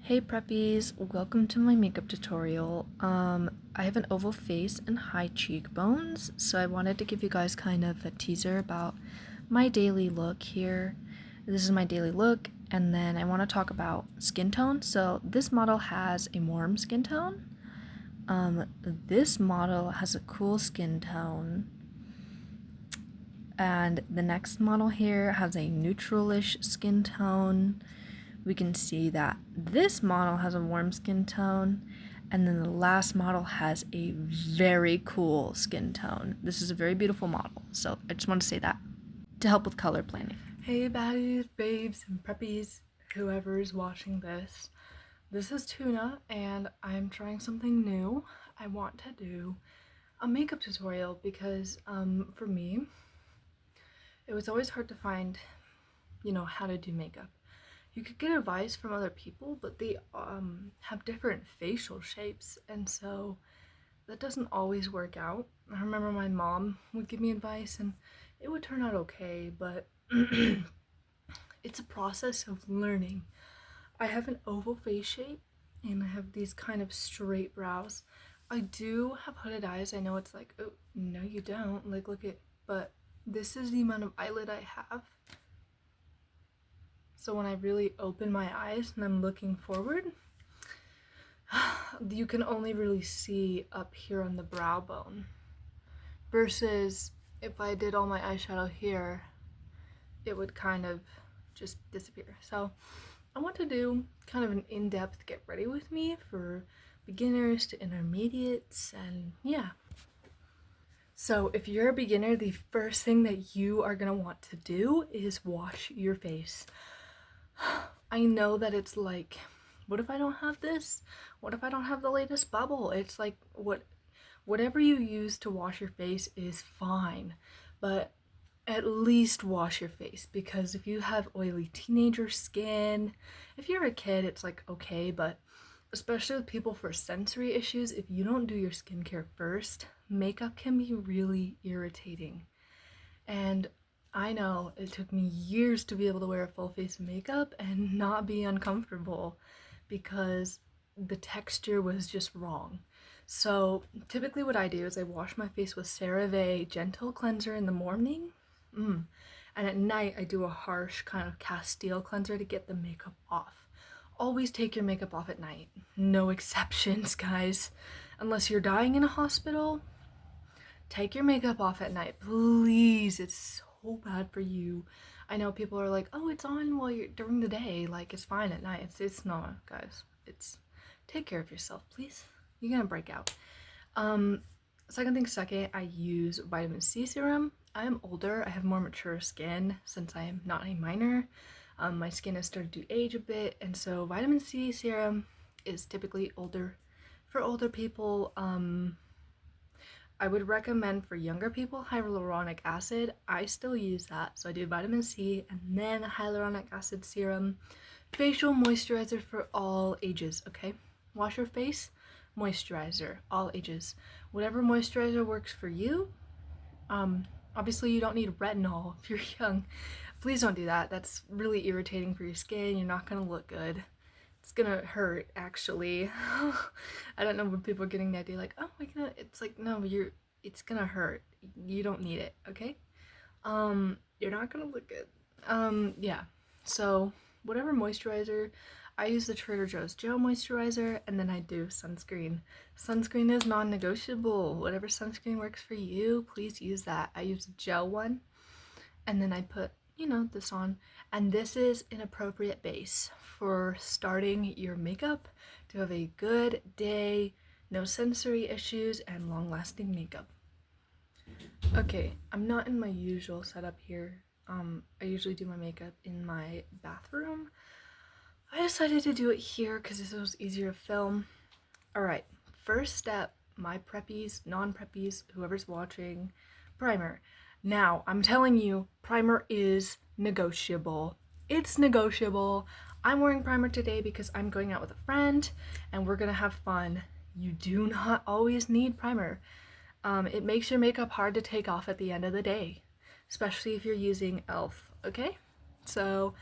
Hey preppies, welcome to my makeup tutorial. I have an oval face and high cheekbones, so I wanted to give you guys kind of a teaser about my daily look here. This is my daily look, and then I want to talk about skin tone. So this model has a warm skin tone. This model has a cool skin tone. And the next model here has a neutralish skin tone. We can see that this model has a warm skin tone, and then the last model has a very cool skin tone. This is a very beautiful model, so I just want to say that to help with color planning. Hey baddies, babes, and preppies, whoever's watching this. This is Tuna, and I'm trying something new. I want to do a makeup tutorial because for me, it was always hard to find, how to do makeup. You could get advice from other people, but they have different facial shapes, and so that doesn't always work out. I remember my mom would give me advice and it would turn out okay, but it's a process of learning. I have an oval face shape and I have these kind of straight brows. I do have hooded eyes. I know it's like, oh, no, you don't. Like, look at, but this is the amount of eyelid I have. So when I really open my eyes and I'm looking forward, you can only really see up here on the brow bone. Versus if I did all my eyeshadow here, it would kind of just disappear. So I want to do kind of an in-depth get ready with me for beginners to intermediates, and yeah. So if you're a beginner, the first thing that you are gonna want to do is wash your face. I know that it's like, what if I don't have this? What if I don't have the latest bubble? It's like, whatever you use to wash your face is fine, but at least wash your face, because if you have oily teenager skin, if you're a kid, it's like okay, but especially with people for sensory issues, if you don't do your skincare first, makeup can be really irritating. And I know it took me years to be able to wear a full face of makeup and not be uncomfortable because the texture was just wrong. So typically what I do is I wash my face with CeraVe Gentle Cleanser in the morning. And at night I do a harsh kind of Castile cleanser to get the makeup off. Always take your makeup off at night. No exceptions, guys. Unless you're dying in a hospital, take your makeup off at night, please. It's so bad for you. I know people are like, oh, it's on while you're during the day, like it's fine at night. It's not, guys. It's take care of yourself, please. You're gonna break out. Second, I use vitamin C serum. I am older, I have more mature skin since I am not a minor. My skin has started to age a bit, and so vitamin C serum is typically for older people. I would recommend for younger people hyaluronic acid. I still use that, so I do vitamin C and then hyaluronic acid serum. Facial moisturizer for all ages, okay? Wash your face, moisturizer, all ages. Whatever moisturizer works for you. Obviously you don't need retinol if you're young. Please don't do that. That's really irritating for your skin. You're not gonna look good. It's gonna hurt, actually. I don't know when people are getting the idea like, oh my god, it's like, no, it's gonna hurt. You don't need it, okay? You're not gonna look good. Yeah. So whatever moisturizer, I use the Trader Joe's gel moisturizer, and then I do sunscreen. Sunscreen is non-negotiable. Whatever sunscreen works for you, please use that. I use a gel one, and then I put, this on. And this is an appropriate base for starting your makeup to have a good day, no sensory issues, and long-lasting makeup. Okay, I'm not in my usual setup here. I usually do my makeup in my bathroom. I decided to do it here because this was easier to film. Alright, first step, my preppies, non-preppies, whoever's watching, primer. Now, I'm telling you, primer is negotiable. It's negotiable. I'm wearing primer today because I'm going out with a friend and we're gonna have fun. You do not always need primer. It makes your makeup hard to take off at the end of the day, especially if you're using e.l.f., okay? So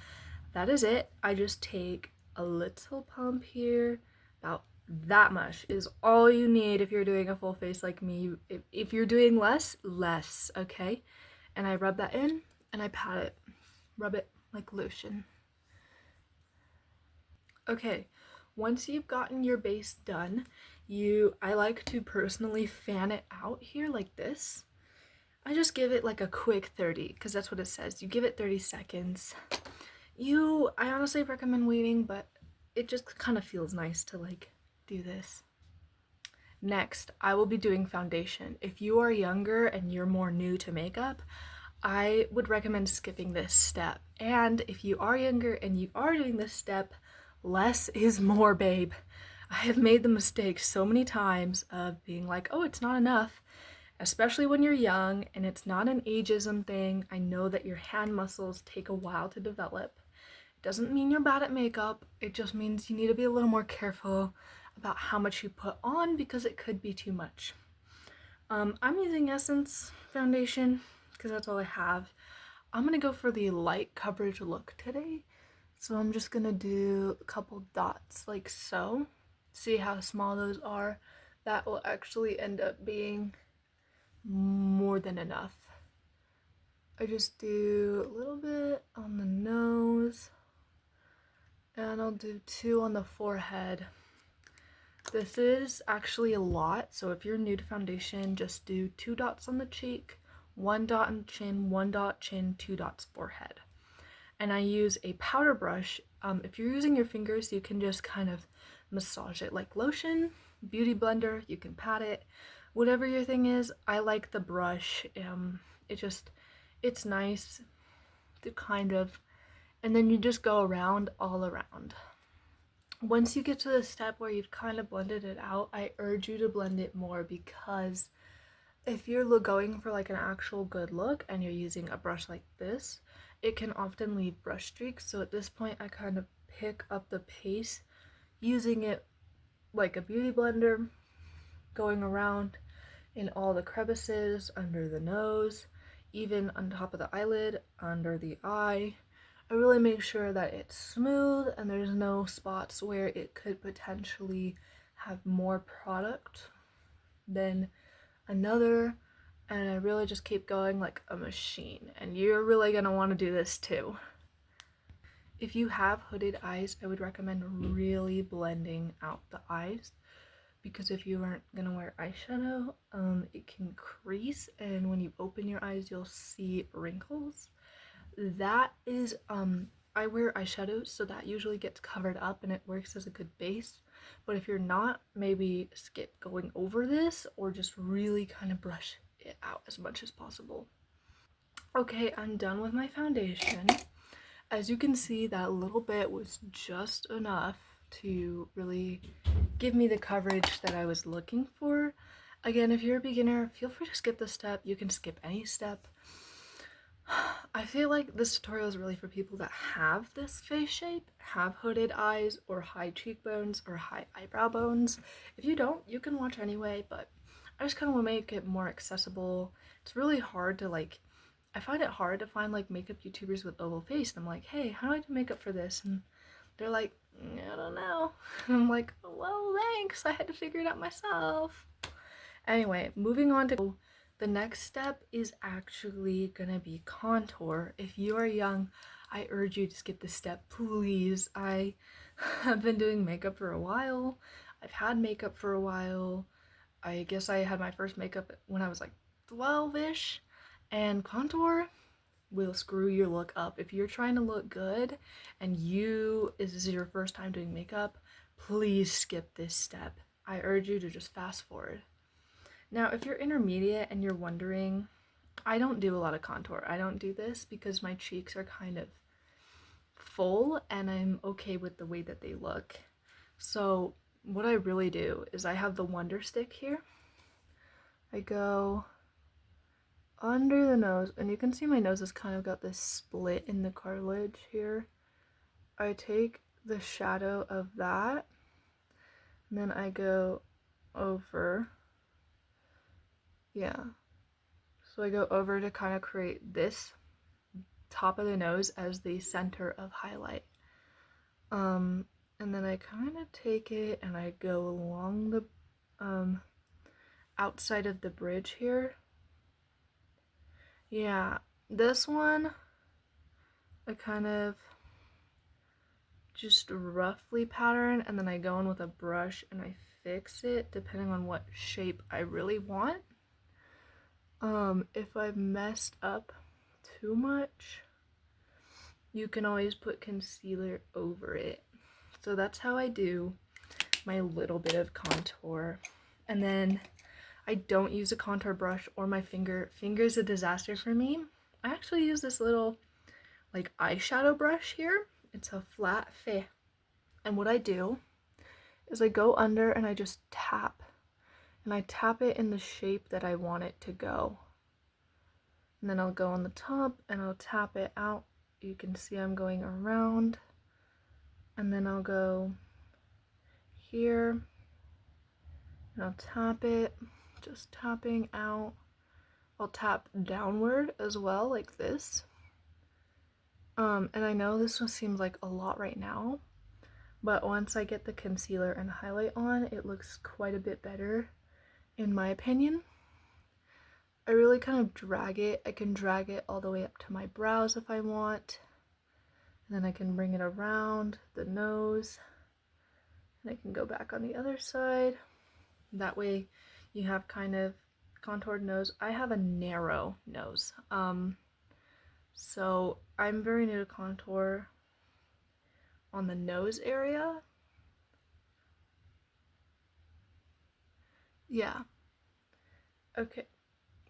that is it. I just take a little pump here, about that much is all you need if you're doing a full face like me. If you're doing less, okay? And I rub that in and I pat it, rub it like lotion. Okay, once you've gotten your base done, I like to personally fan it out here like this. I just give it like a quick 30 because that's what it says. You give it 30 seconds. I honestly recommend waiting, but it just kind of feels nice to like do this. Next, I will be doing foundation. If you are younger and you're more new to makeup, I would recommend skipping this step. And if you are younger and you are doing this step, less is more, babe. I have made the mistake so many times of being like, oh, it's not enough, especially when you're young and it's not an ageism thing. I know that your hand muscles take a while to develop. It doesn't mean you're bad at makeup, it just means you need to be a little more careful about how much you put on because it could be too much. I'm using Essence foundation because that's all I have. I'm gonna go for the light coverage look today. So I'm just gonna do a couple dots like so. See how small those are? That will actually end up being more than enough. I just do a little bit on the nose and I'll do 2 on the forehead. This is actually a lot, so if you're new to foundation, just do 2 dots on the cheek, 1 dot on chin, 1 dot chin, 2 dots forehead. And I use a powder brush. If you're using your fingers, you can just kind of massage it like lotion. Beauty blender, you can pat it. Whatever your thing is, I like the brush. It's nice to kind of, and then you just go around all around. Once you get to the step where you've kind of blended it out, I urge you to blend it more because if you're going for like an actual good look and you're using a brush like this, it can often leave brush streaks. So at this point, I kind of pick up the pace using it like a beauty blender, going around in all the crevices, under the nose, even on top of the eyelid, under the eye. I really make sure that it's smooth and there's no spots where it could potentially have more product than another, and I really just keep going like a machine, and you're really gonna want to do this too. If you have hooded eyes, I would recommend really blending out the eyes because if you aren't gonna wear eyeshadow, it can crease, and when you open your eyes, you'll see wrinkles. That is, I wear eyeshadow, so that usually gets covered up and it works as a good base. But if you're not, maybe skip going over this or just really kind of brush it out as much as possible. Okay, I'm done with my foundation. As you can see, that little bit was just enough to really give me the coverage that I was looking for. Again, if you're a beginner, feel free to skip this step. You can skip any step. I feel like this tutorial is really for people that have this face shape, have hooded eyes, or high cheekbones, or high eyebrow bones. If you don't, you can watch anyway, but I just kind of want to make it more accessible. It's really hard to I find it hard to find like makeup YouTubers with oval face, and I'm like, hey, how do I do makeup for this? And they're like, I don't know. And I'm like, well, thanks, I had to figure it out myself. Anyway, moving on to the next step is actually gonna be contour. If you are young, I urge you to skip this step, please. I have been doing makeup for a while. I've had makeup for a while. I guess I had my first makeup when I was like 12-ish, and contour will screw your look up. If you're trying to look good and this is your first time doing makeup, please skip this step. I urge you to just fast forward. Now, if you're intermediate and you're wondering, I don't do a lot of contour. I don't do this because my cheeks are kind of full and I'm okay with the way that they look. So what I really do is I have the Wonder Stick here. I go under the nose, and you can see my nose has kind of got this split in the cartilage here. I take the shadow of that, and then I go over. Yeah. So I go over to kind of create this top of the nose as the center of highlight. And then I kind of take it and I go along the outside of the bridge here. Yeah, this one I kind of just roughly pattern, and then I go in with a brush and I fix it depending on what shape I really want. If I've messed up too much, you can always put concealer over it. So that's how I do my little bit of contour. And then I don't use a contour brush or my finger. Finger's a disaster for me. I actually use this little like eyeshadow brush here. It's a flat feh. And what I do is I go under and I just tap. And I tap it in the shape that I want it to go. And then I'll go on the top and I'll tap it out. You can see I'm going around. And then I'll go here and I'll tap it, just tapping out. I'll tap downward as well, like this. And I know this one seems like a lot right now, but once I get the concealer and highlight on, it looks quite a bit better, in my opinion. I really kind of drag it. I can drag it all the way up to my brows if I want. And then I can bring it around the nose. And I can go back on the other side. That way you have kind of contoured nose. I have a narrow nose. So I'm very new to contour on the nose area. Yeah. Okay.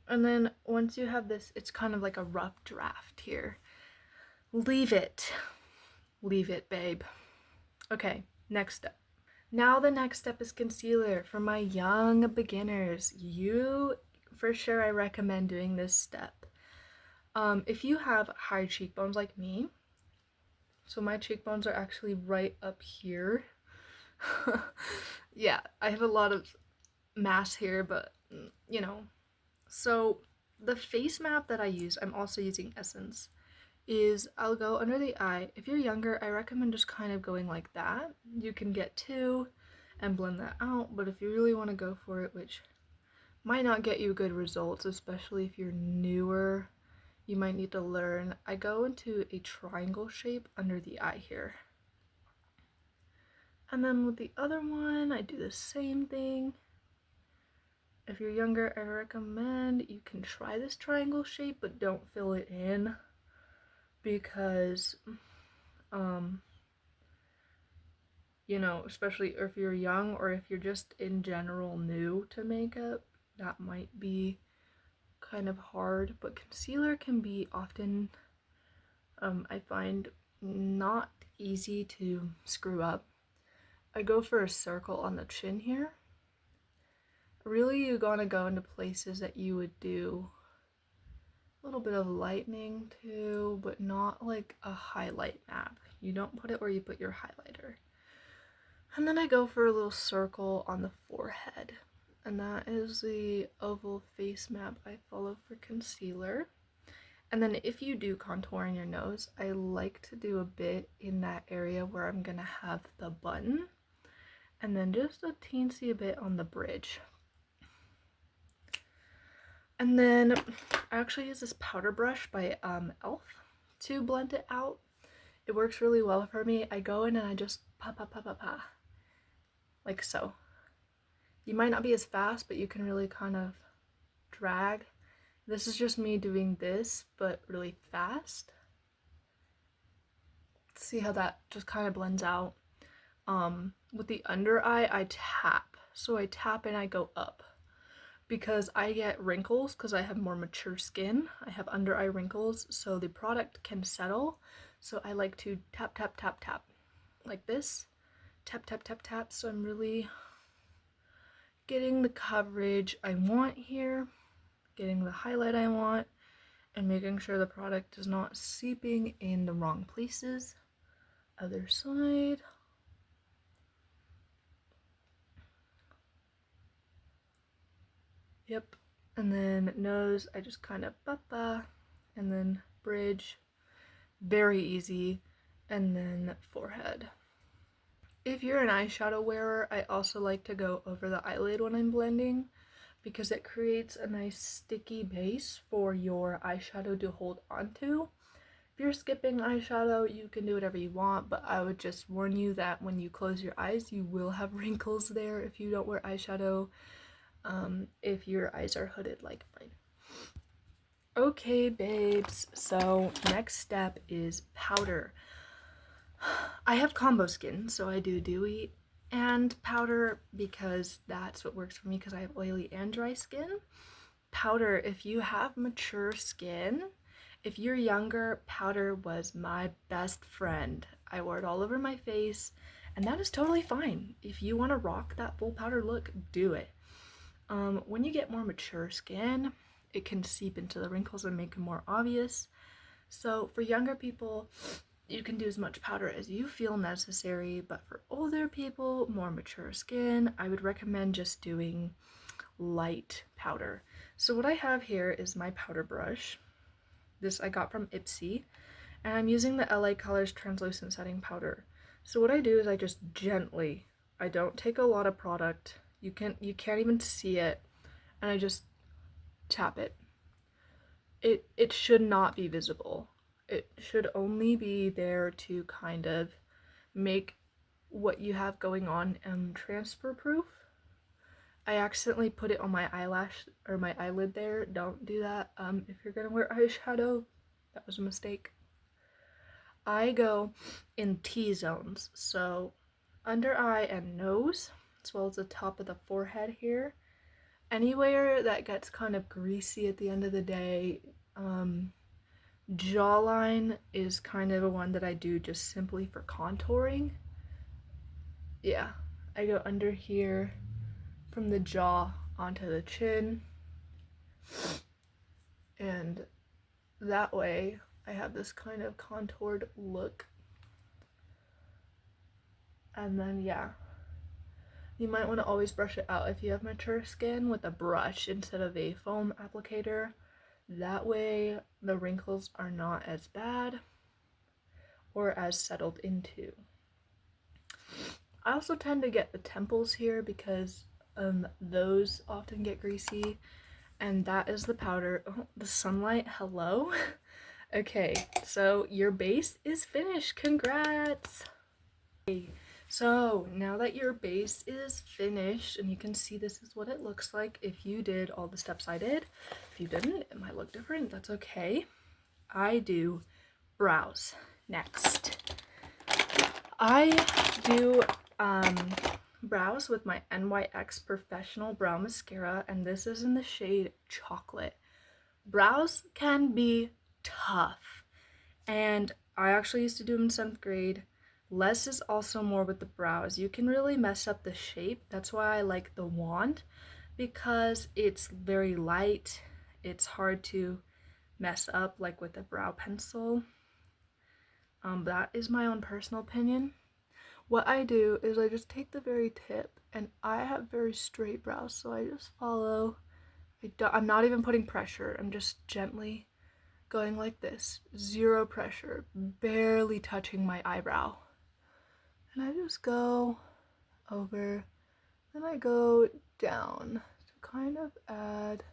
And then once you have this, it's kind of like a rough draft here. Leave it. Leave it, babe. Okay, next step. Now the next step is concealer. For my young beginners, for sure I recommend doing this step. If you have high cheekbones like me, so my cheekbones are actually right up here. Yeah, I have a lot of mass here, but you know. So the face map that I use, I'm also using Essence, is I'll go under the eye. If you're younger, I recommend just kind of going like that. You can get two and blend that out, but if you really want to go for it, which might not get you good results, especially if you're newer, you might need to learn. I go into a triangle shape under the eye here. And then with the other one, I do the same thing. If you're younger, I recommend you can try this triangle shape, but don't fill it in because, you know, especially if you're young or if you're just in general new to makeup, that might be kind of hard. But concealer can be often, I find, not easy to screw up. I go for a circle on the chin here. Really, you're gonna go into places that you would do a little bit of lightening too, but not like a highlight map. You don't put it where you put your highlighter. And then I go for a little circle on the forehead. And that is the oval face map I follow for concealer. And then if you do contour in your nose, I like to do a bit in that area where I'm gonna have the button. And then just a teensy bit on the bridge. And then I actually use this powder brush by e.l.f. to blend it out. It works really well for me. I go in and I just pa, like so. You might not be as fast, but you can really kind of drag. This is just me doing this, but really fast. See how that just kind of blends out. With the under eye, I tap. So I tap and I go up. Because I get wrinkles because I have more mature skin. I have under eye wrinkles, so the product can settle. So I like to tap, tap, tap, tap. Like this. Tap, tap, tap, tap. So I'm really getting the coverage I want here. Getting the highlight I want. And making sure the product is not seeping in the wrong places. Other side. Yep. And then nose, I just kind of ba, and then bridge, very easy, and then forehead. If you're an eyeshadow wearer, I also like to go over the eyelid when I'm blending because it creates a nice sticky base for your eyeshadow to hold onto. If you're skipping eyeshadow, you can do whatever you want, but I would just warn you that when you close your eyes, you will have wrinkles there if you don't wear eyeshadow, if your eyes are hooded like mine. Okay, babes, so next step is powder. I have combo skin, so I do dewy and powder because that's what works for me because I have oily and dry skin. Powder, if you have mature skin, if you're younger, powder was my best friend. I wore it all over my face, and that is totally fine. If you want to rock that full powder look, do it. When you get more mature skin, it can seep into the wrinkles and make them more obvious. So for younger people, you can do as much powder as you feel necessary, but for older people, more mature skin, I would recommend just doing light powder. So what I have here is my powder brush. This I got from Ipsy, and I'm using the LA Colors translucent setting powder. So what I do is I just gently, I don't take a lot of product. You can't even see it, and I just tap it. It should not be visible. It should only be there to kind of make what you have going on transfer proof. I accidentally put it on my eyelash or my eyelid there. Don't do that. If you're gonna wear eyeshadow, that was a mistake. I go in T-zones, so under eye and nose, as well as the top of the forehead here. Anywhere that gets kind of greasy at the end of the day. Jawline is kind of a one that I do just simply for contouring. Yeah, I go under here from the jaw onto the chin, and that way I have this kind of contoured look. And then yeah, you might want to always brush it out if you have mature skin with a brush instead of a foam applicator. That way the wrinkles are not as bad or as settled into. I also tend to get the temples here because those often get greasy, and that is the powder. Oh, the sunlight, hello. Okay, so your base is finished. Congrats. Okay, so now that your base is finished, and you can see this is what it looks like if you did all the steps I did. If you didn't, it might look different. That's okay. I do brows next. I do brows with my NYX Professional Brow Mascara, and this is in the shade Chocolate. Brows can be tough, and I actually used to do them in 7th grade. Less is also more with the brows. You can really mess up the shape. That's why I like the wand, because it's very light. It's hard to mess up like with a brow pencil. That is my own personal opinion. What I do is I just take the very tip, and I have very straight brows, so I just follow. I'm not even putting pressure. I'm just gently going like this. Zero pressure, barely touching my eyebrow. And I just go over, then I go down to kind of add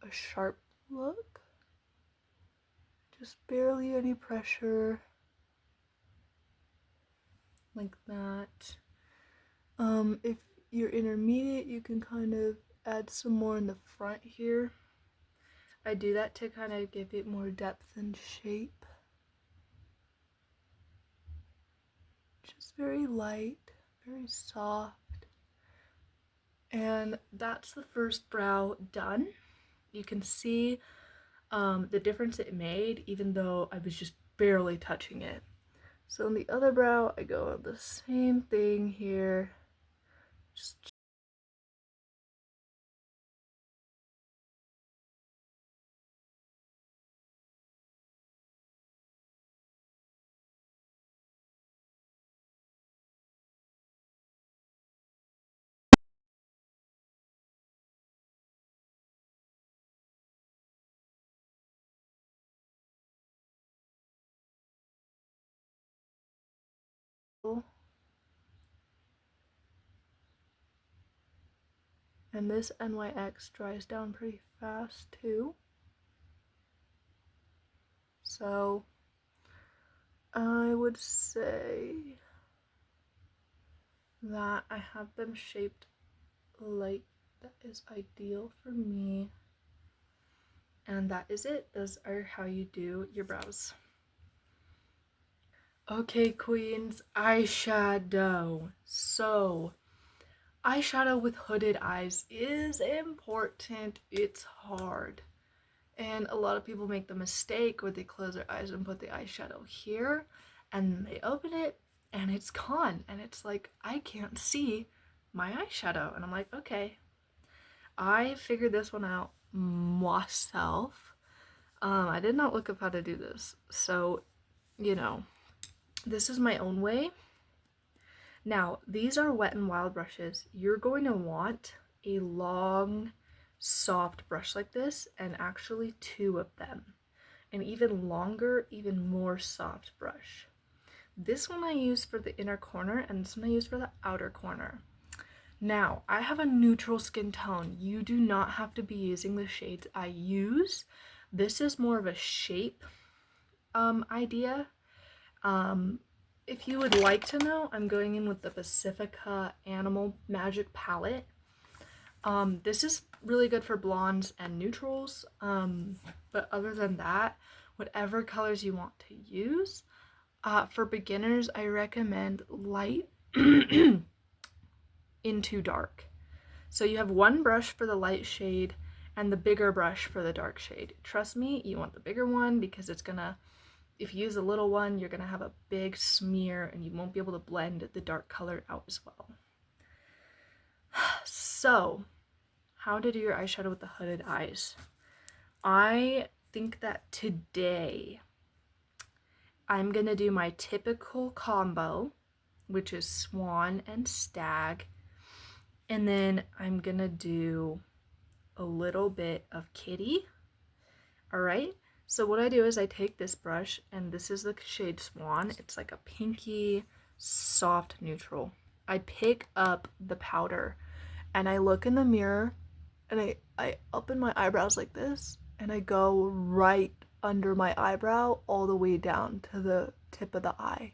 a sharp look. Just barely any pressure. Like that. If you're intermediate, you can kind of add some more in the front here. I do that to kind of give it more depth and shape. Just very light, very soft. And that's the first brow done. You can see the difference it made, even though I was just barely touching it. So on the other brow, I go the same thing here. Just And this NYX dries down pretty fast too. So I would say that I have them shaped like that is ideal for me. And that is it. Those are how you do your brows. Okay, queens, eyeshadow. So, eyeshadow with hooded eyes is important. It's hard. And a lot of people make the mistake where they close their eyes and put the eyeshadow here, and they open it and it's gone. And it's like, I can't see my eyeshadow. And I'm like, okay. I figured this one out myself. I did not look up how to do this. So, you know, this is my own way. Now, these are Wet n Wild brushes. You're going to want a long, soft brush like this, and actually 2 of them. An even longer, even more soft brush. This one I use for the inner corner, and this one I use for the outer corner. Now, I have a neutral skin tone. You do not have to be using the shades I use. This is more of a shape idea. If you would like to know, I'm going in with the Pacifica Animal Magic Palette. This is really good for blondes and neutrals, but other than that, whatever colors you want to use. For beginners, I recommend light into dark. So you have one brush for the light shade and the bigger brush for the dark shade. Trust me, you want the bigger one because it's gonna, if you use a little one, you're gonna have a big smear and you won't be able to blend the dark color out as well. So, how to do your eyeshadow with the hooded eyes. I think that today I'm gonna do my typical combo, which is Swan and Stag, and then I'm gonna do a little bit of Kitty. All right, so what I do is I take this brush, and this is the shade Swan. It's like a pinky, soft neutral. I pick up the powder, and I look in the mirror, and I open my eyebrows like this, and I go right under my eyebrow all the way down to the tip of the eye,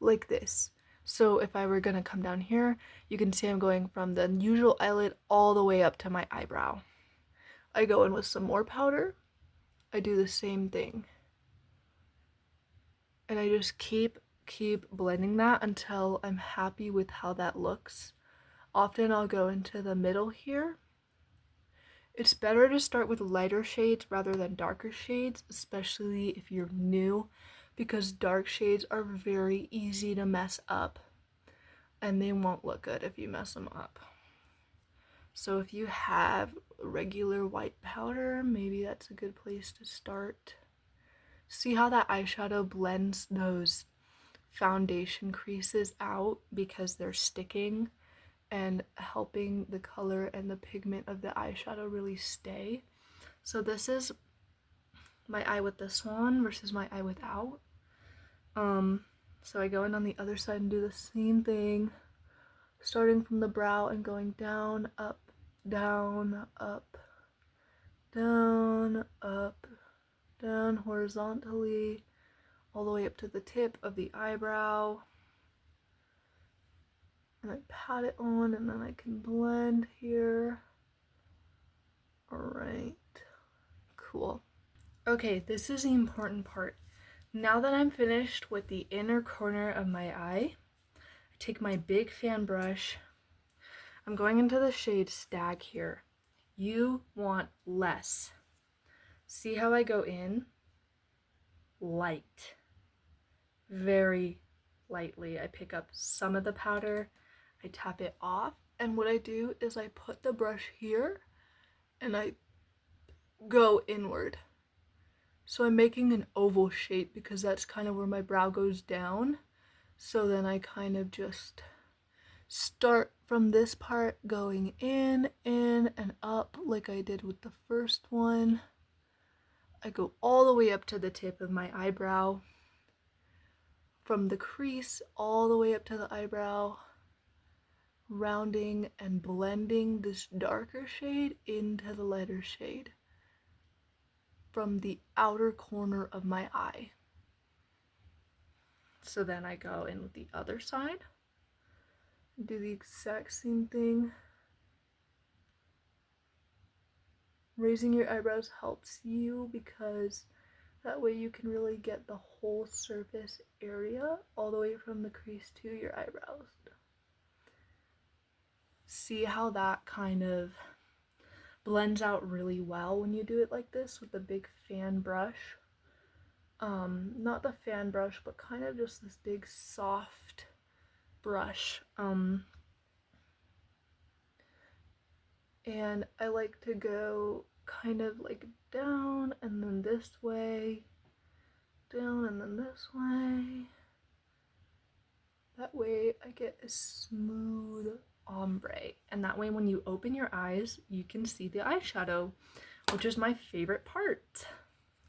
like this. So if I were gonna come down here, you can see I'm going from the usual eyelid all the way up to my eyebrow. I go in with some more powder. I do the same thing. And I just keep blending that until I'm happy with how that looks. Often I'll go into the middle here. It's better to start with lighter shades rather than darker shades, especially if you're new, because dark shades are very easy to mess up and they won't look good if you mess them up. So if you have regular white powder, maybe that's a good place to start. See how that eyeshadow blends those foundation creases out because they're sticking and helping the color and the pigment of the eyeshadow really stay. So this is my eye with the Swan versus my eye without. So I go in on the other side and do the same thing, starting from the brow and going down, up, down, up, down, up, down horizontally, all the way up to the tip of the eyebrow. And I pat it on, and then I can blend here. Alright, cool. Okay, this is the important part. Now that I'm finished with the inner corner of my eye, I take my big fan brush. I'm going into the shade Stag here. You want less. See how I go in? Light. Very lightly. I pick up some of the powder, I tap it off, and what I do is I put the brush here and I go inward. So I'm making an oval shape because that's kind of where my brow goes down. So then I kind of just start from this part going in, and up like I did with the first one. I go all the way up to the tip of my eyebrow. From the crease all the way up to the eyebrow. rounding and blending this darker shade into the lighter shade from the outer corner of my eye. So then I go in with the other side, do the exact same thing. Raising your eyebrows helps you because that way you can really get the whole surface area all the way from the crease to your eyebrows. See how that kind of blends out really well when you do it like this with the big fan brush. Not the fan brush, but kind of just this big soft brush. And I like to go kind of like down and then this way, down and then this way. That way I get a smooth ombre, and that way when you open your eyes you can see the eyeshadow, which is my favorite part.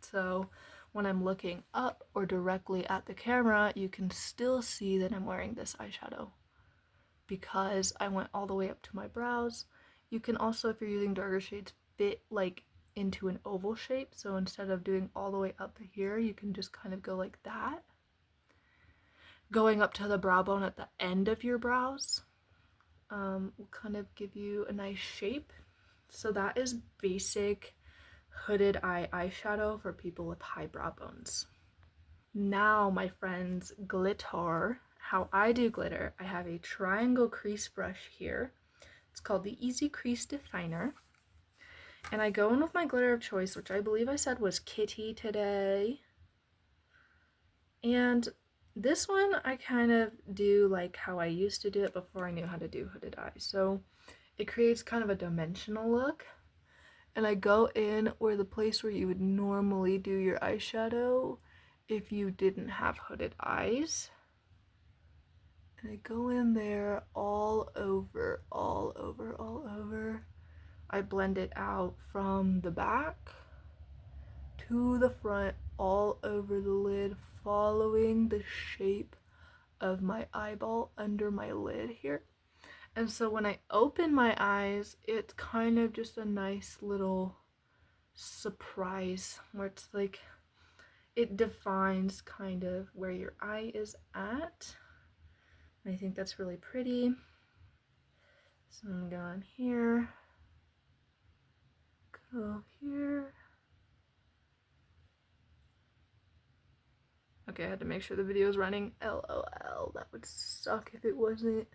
So when I'm looking up or directly at the camera, you can still see that I'm wearing this eyeshadow because I went all the way up to my brows. You can also, if you're using darker shades, fit like into an oval shape. So instead of doing all the way up here, you can just kind of go like that, going up to the brow bone at the end of your brows. Will kind of give you a nice shape. So that is basic hooded eye eyeshadow for people with high brow bones. Now, my friends, glitter. How I do glitter, I have a triangle crease brush here. It's called the Easy Crease Definer. And I go in with my glitter of choice, which I believe I said was Kitty today. And this one I kind of do like how I used to do it before I knew how to do hooded eyes. So it creates kind of a dimensional look. And I go in where the place where you would normally do your eyeshadow if you didn't have hooded eyes. And I go in there all over, all over, all over. I blend it out from the back to the front, all over the lid, following the shape of my eyeball under my lid here. And so when I open my eyes, it's kind of just a nice little surprise where it's like it defines kind of where your eye is at. And I think that's really pretty. So I'm going here, go here. Okay, I had to make sure the video is running. LOL, that would suck if it wasn't.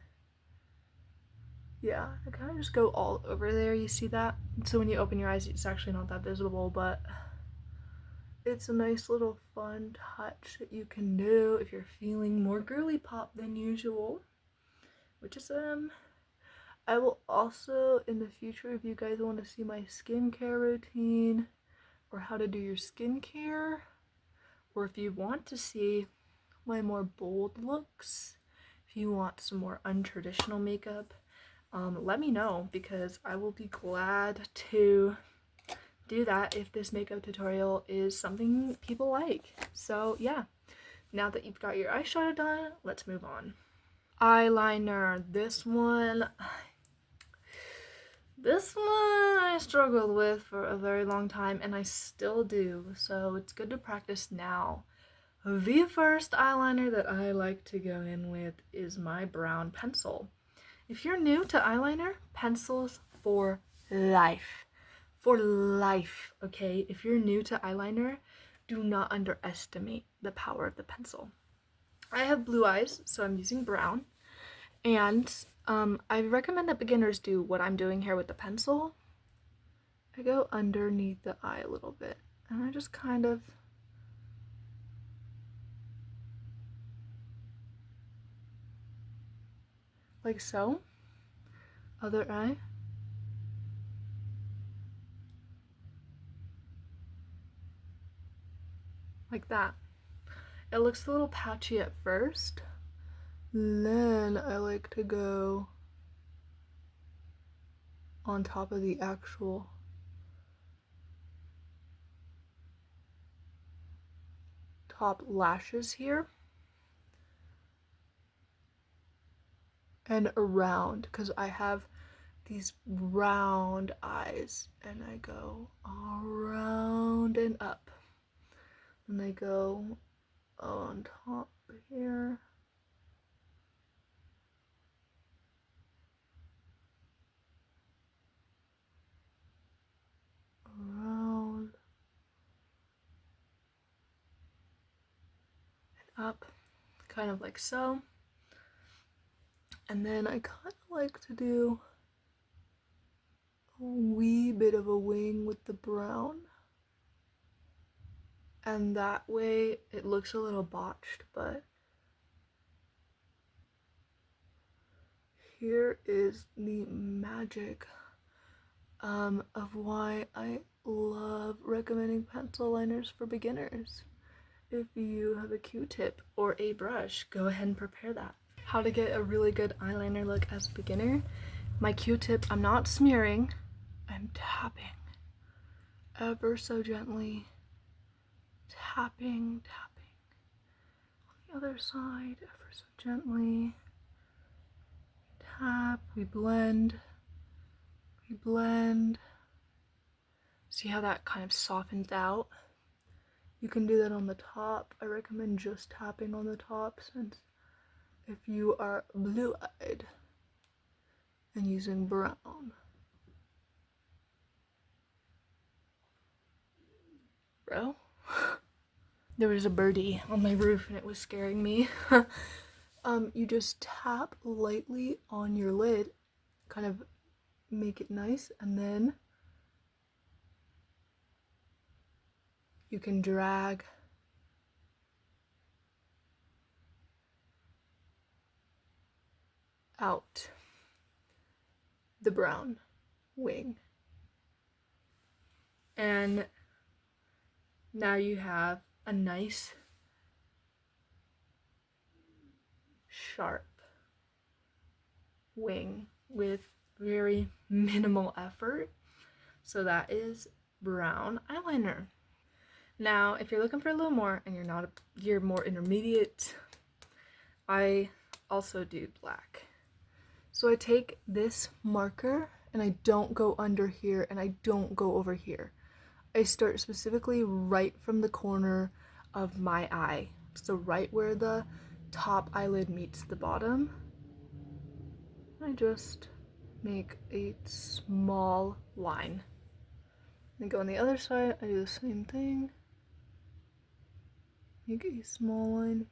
Yeah, I kind of just go all over there, you see that? So when you open your eyes, it's actually not that visible, but it's a nice little fun touch that you can do if you're feeling more girly pop than usual, which is I will also in the future, if you guys want to see my skincare routine or how to do your skincare, or if you want to see my more bold looks, if you want some more untraditional makeup, let me know because I will be glad to do that if this makeup tutorial is something people like. So yeah, now that you've got your eyeshadow done, let's move on. Eyeliner. This one I struggled with for a very long time, and I still do, so it's good to practice now. The first eyeliner that I like to go in with is my brown pencil. If you're new to eyeliner, pencils for life. For life, okay? If you're new to eyeliner, do not underestimate the power of the pencil. I have blue eyes, so I'm using brown. And I recommend that beginners do what I'm doing here with the pencil. I go underneath the eye a little bit, and I just kind of like so. Other eye. Like that. It looks a little patchy at first. Then I like to go on top of the actual top lashes here. and around, because I have these round eyes, and I go around and up, and they go on top here, around and up, kind of like so. And then I kind of like to do a wee bit of a wing with the brown, and that way it looks a little botched, but here is the magic of why I love recommending pencil liners for beginners. If you have a Q-tip or a brush, go ahead and prepare that. How to get a really good eyeliner look as a beginner. My Q-tip, I'm not smearing, I'm tapping ever so gently. Tapping, tapping. On the other side, ever so gently. Tap, we blend. We blend. See how that kind of softens out? You can do that on the top. I recommend just tapping on the top, since if you are blue-eyed and using brown. Bro? There was a birdie on my roof and it was scaring me. You just tap lightly on your lid, kind of make it nice, and then you can drag out the brown wing. And now you have a nice, sharp wing with very minimal effort. So that is brown eyeliner. Now, if you're looking for a little more and you're more intermediate, I also do black. So I take this marker and I don't go under here and I don't go over here. I start specifically right from the corner of my eye. So right where the top eyelid meets the bottom. I just make a small line. Then go on the other side, I do the same thing. Make a small line.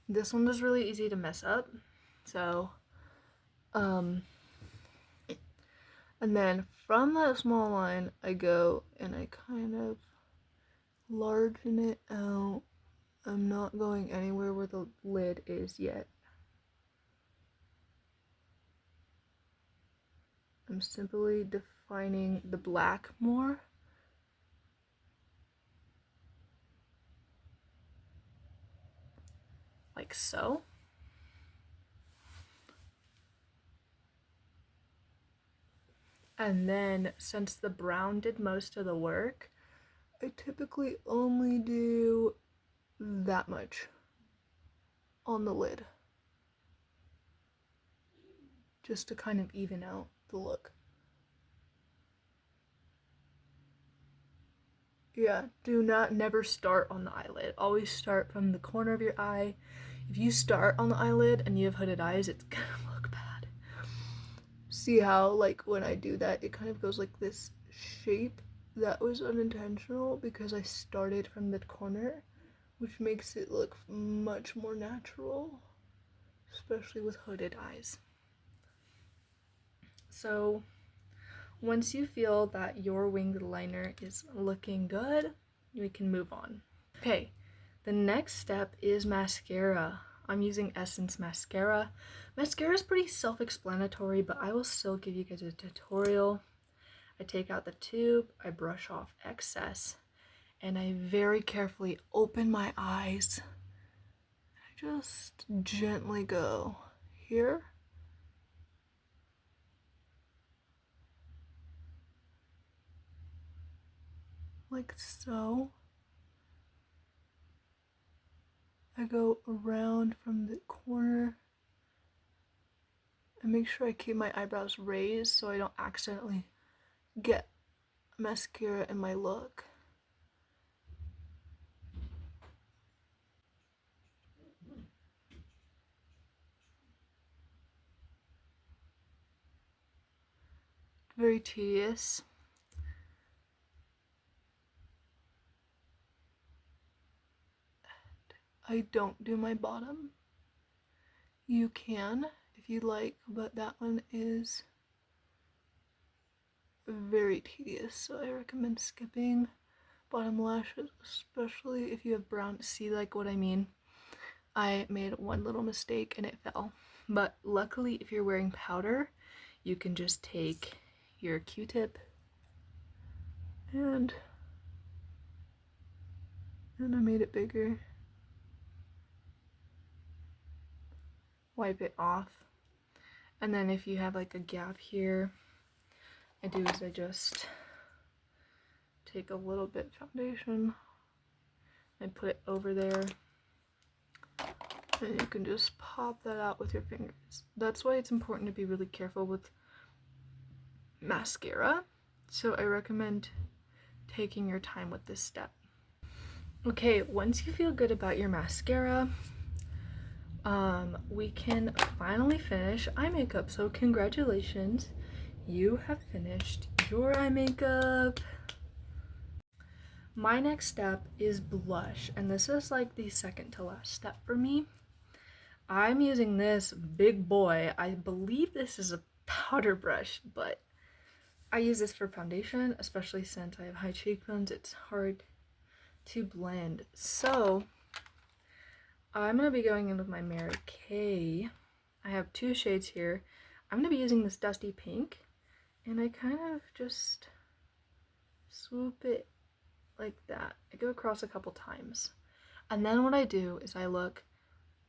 This one was really easy to mess up. So, and then from that small line, I go and I kind of largen it out. I'm not going anywhere where the lid is yet. I'm simply defining the black more. Like so. And then, since the brown did most of the work, I typically only do that much on the lid, just to kind of even out the look. Yeah, never start on the eyelid. Always start from the corner of your eye. If you start on the eyelid and you have hooded eyes, it's gonna look bad. See how, like, when I do that, it kind of goes like this shape? That was unintentional because I started from the corner, which makes it look much more natural, especially with hooded eyes. So once you feel that your winged liner is looking good, we can move on. Okay, the next step is mascara. I'm using Essence mascara. Mascara is pretty self-explanatory, but I will still give you guys a tutorial. I take out the tube, I brush off excess, and I very carefully open my eyes. I just gently go here. Like so. I go around from the corner and make sure I keep my eyebrows raised so I don't accidentally get mascara in my look. Very tedious. I don't do my bottom. You can if you like, but that one is very tedious, so I recommend skipping bottom lashes, especially if you have brown. See, like what I mean? I made one little mistake and it fell. But luckily, if you're wearing powder, you can just take your Q-tip and I made it bigger. Wipe it off. And then if you have like a gap here, I do is I just take a little bit of foundation and put it over there. And you can just pop that out with your fingers. That's why it's important to be really careful with mascara. So I recommend taking your time with this step. Okay, once you feel good about your mascara, we can finally finish eye makeup. So congratulations, you have finished your eye makeup. My next step is blush, and this is like the second to last step for me. I'm using this big boy. I believe this is a powder brush, but I use this for foundation, especially since I have high cheekbones. It's hard to blend. So I'm going to be going in with my Mary Kay. I have two shades here. I'm going to be using this dusty pink, and I kind of just swoop it like that. I go across a couple times. And then what I do is I look,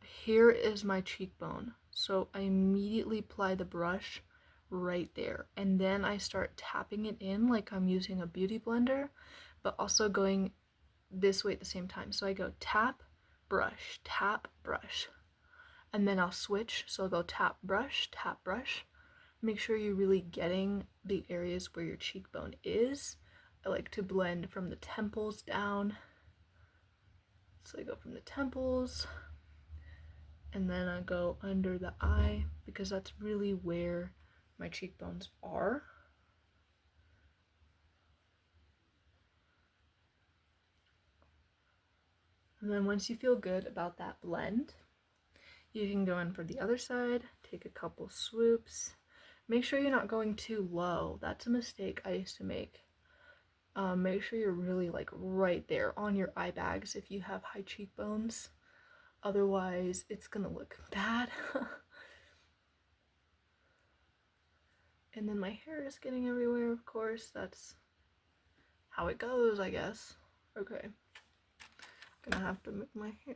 here is my cheekbone. So I immediately apply the brush right there. And then I start tapping it in like I'm using a beauty blender, but also going this way at the same time. So I go tap, brush, tap, brush. And then I'll switch. So I'll go tap, brush, tap, brush. Make sure you're really getting the areas where your cheekbone is. I like to blend from the temples down. So I go from the temples, and then I go under the eye, because that's really where my cheekbones are. And then once you feel good about that blend, you can go in for the other side, take a couple swoops. Make sure you're not going too low. That's a mistake I used to make. Make sure you're really like right there on your eye bags if you have high cheekbones. Otherwise, it's gonna look bad. And then my hair is getting everywhere, of course. That's how it goes, I guess. Okay. Gonna have to move my hair.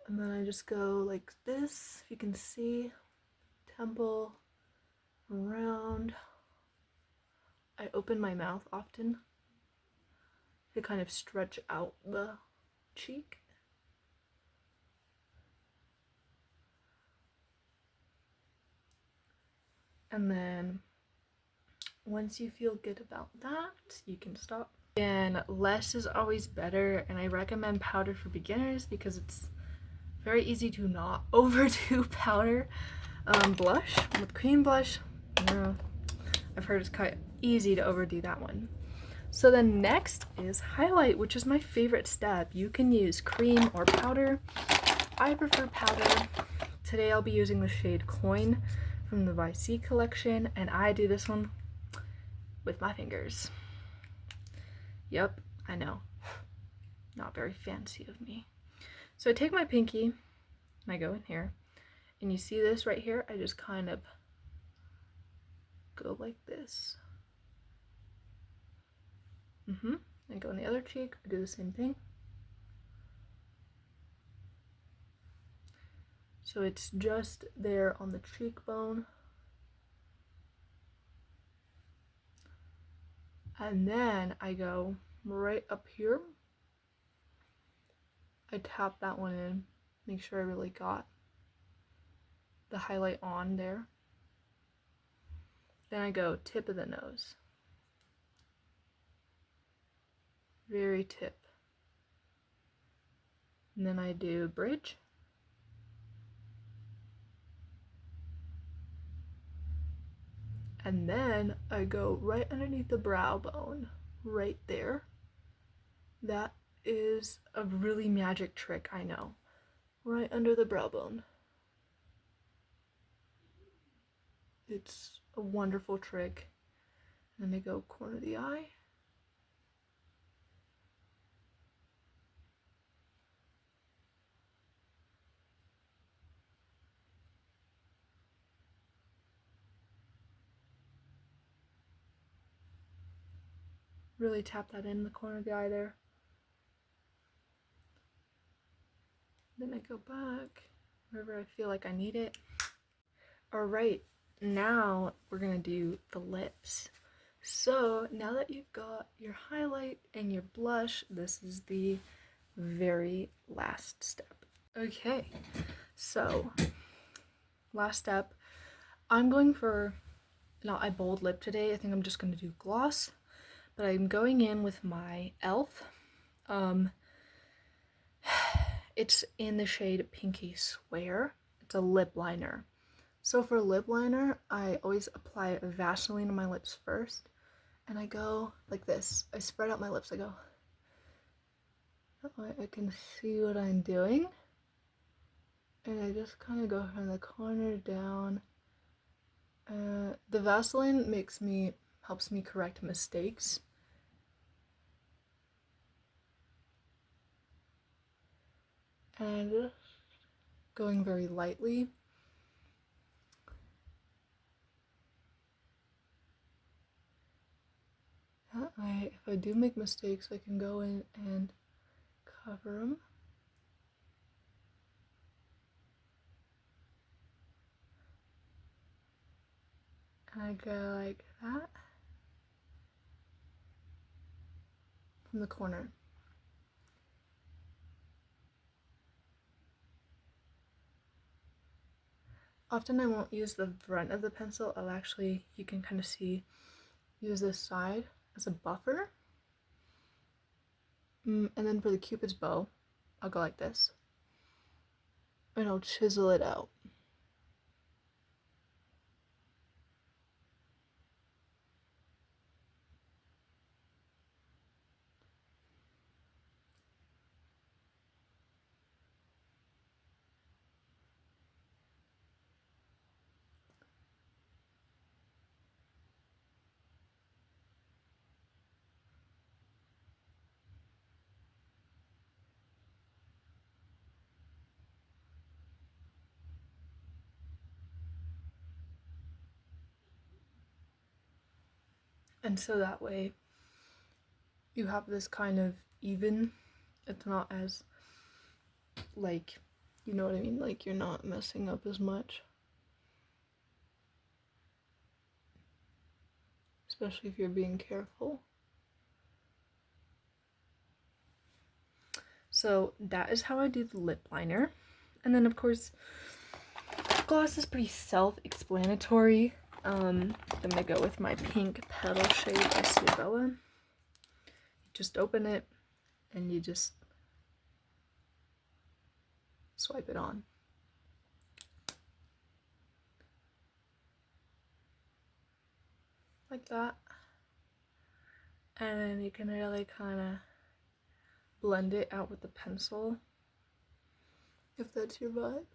And then I just go like this, if you can see, temple, around. I open my mouth often to kind of stretch out the cheek. And then once you feel good about that, you can stop. And less is always better, and I recommend powder for beginners because it's very easy to not overdo powder. Blush, with cream blush, I've heard it's quite easy to overdo that one. So then next is highlight, which is my favorite step. You can use cream or powder. I prefer powder. Today I'll be using the shade Coin from the YC collection, and I do this one with my fingers. Yep, I know. Not very fancy of me. So I take my pinky and I go in here, and you see this right here? I just kind of go like this. And go on the other cheek, I do the same thing. So it's just there on the cheekbone. And then I go right up here. I tap that one in, make sure I really got the highlight on there. Then I go tip of the nose. Very tip. And then I do bridge. And then I go right underneath the brow bone, right there. That is a really magic trick, I know. Right under the brow bone. It's a wonderful trick. And then I go corner of the eye. Really tap that in the corner of the eye there. Then I go back wherever I feel like I need it. Alright, now we're gonna do the lips. So now that you've got your highlight and your blush, this is the very last step. Okay, so last step, I'm going for not a bold lip today. I think I'm just gonna do gloss, but I'm going in with my e.l.f. It's in the shade Pinky Swear. It's a lip liner. So for lip liner, I always apply Vaseline on my lips first, and I go like this. I spread out my lips. I go, that way I can see what I'm doing, and I just kind of go from the corner down. The Vaseline helps me correct mistakes. And just going very lightly. That way, if I do make mistakes, I can go in and cover them. And I go like that from the corner. Often I won't use the front of the pencil. I'll actually, you can kind of see, use this side as a buffer. And then for the Cupid's bow, I'll go like this. And I'll chisel it out. And so that way you have this kind of even, it's not as like, you know what I mean, like you're not messing up as much. Especially if you're being careful. So that is how I do the lip liner. And then of course, gloss is pretty self-explanatory. I'm gonna go with my pink petal shade by Ciabella. Just open it and you just swipe it on. Like that. And then you can really kind of blend it out with the pencil, if that's your vibe.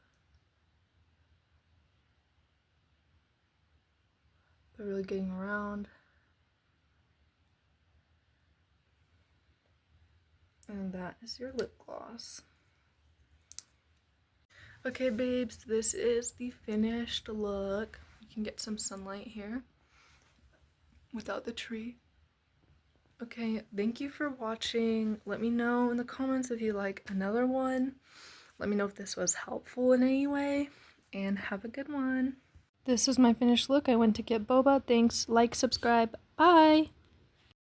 But really getting around. And that is your lip gloss. Okay, babes, this is the finished look. You can get some sunlight here without the tree. Okay, thank you for watching. Let me know in the comments if you like another one. Let me know if this was helpful in any way, and have a good one. This is my finished look. I went to get boba. Thanks. Like, subscribe. Bye!